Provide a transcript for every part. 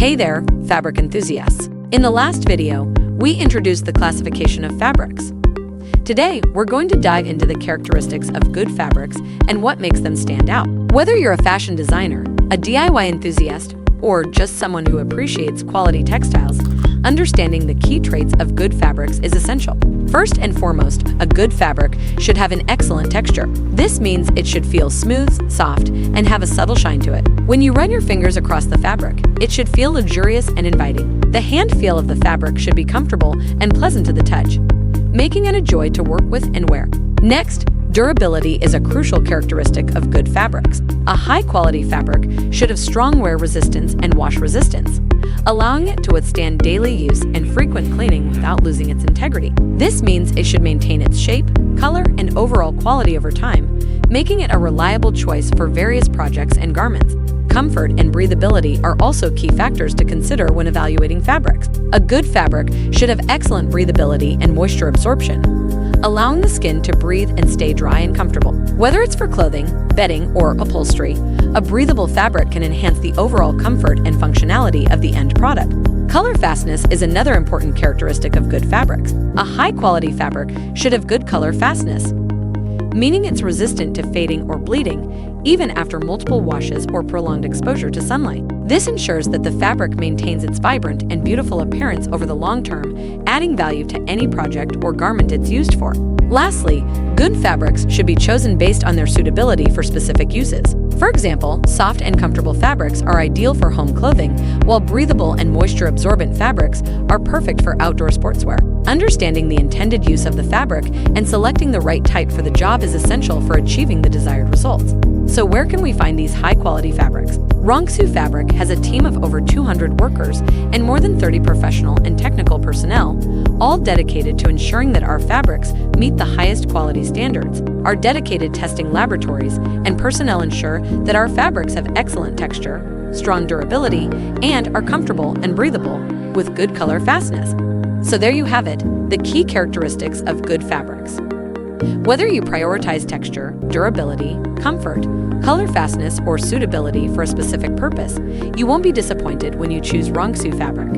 Hey there, fabric enthusiasts. In the last video, we introduced the classification of fabrics. Today, we're going to dive into the characteristics of good fabrics and what makes them stand out. Whether you're a fashion designer, a DIY enthusiast, or just someone who appreciates quality textiles, understanding the key traits of good fabrics is essential. First and foremost, a good fabric should have an excellent texture. This means it should feel smooth, soft, and have a subtle shine to it. When you run your fingers across the fabric, it should feel luxurious and inviting. The hand feel of the fabric should be comfortable and pleasant to the touch, making it a joy to work with and wear. Next, durability is a crucial characteristic of good fabrics. A high-quality fabric should have strong wear resistance and wash resistance, allowing it to withstand daily use and frequent cleaning without losing its integrity. This means it should maintain its shape, color, and overall quality over time, making it a reliable choice for various projects and garments. Comfort and breathability are also key factors to consider when evaluating fabrics. A good fabric should have excellent breathability and moisture absorption, allowing the skin to breathe and stay dry and comfortable. Whether it's for clothing, bedding, or upholstery, a breathable fabric can enhance the overall comfort and functionality of the end product. Color fastness is another important characteristic of good fabrics. A high-quality fabric should have good color fastness, meaning it's resistant to fading or bleeding, even after multiple washes or prolonged exposure to sunlight. This ensures that the fabric maintains its vibrant and beautiful appearance over the long term, adding value to any project or garment it's used for. Lastly, good fabrics should be chosen based on their suitability for specific uses. For example, soft and comfortable fabrics are ideal for home clothing, while breathable and moisture-absorbent fabrics are perfect for outdoor sportswear. Understanding the intended use of the fabric and selecting the right type for the job is essential for achieving the desired results. So where can we find these high-quality fabrics? Rongsu Fabric has a team of over 200 workers and more than 30 professional and technical personnel, all dedicated to ensuring that our fabrics meet the highest quality standards. Our dedicated testing laboratories and personnel ensure that our fabrics have excellent texture, strong durability, and are comfortable and breathable with good color fastness. So there you have it, the key characteristics of good fabrics. Whether you prioritize texture, durability, comfort, color fastness, or suitability for a specific purpose, you won't be disappointed when you choose Rongsu Fabric.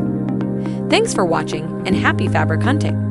Thanks for watching and happy fabric hunting!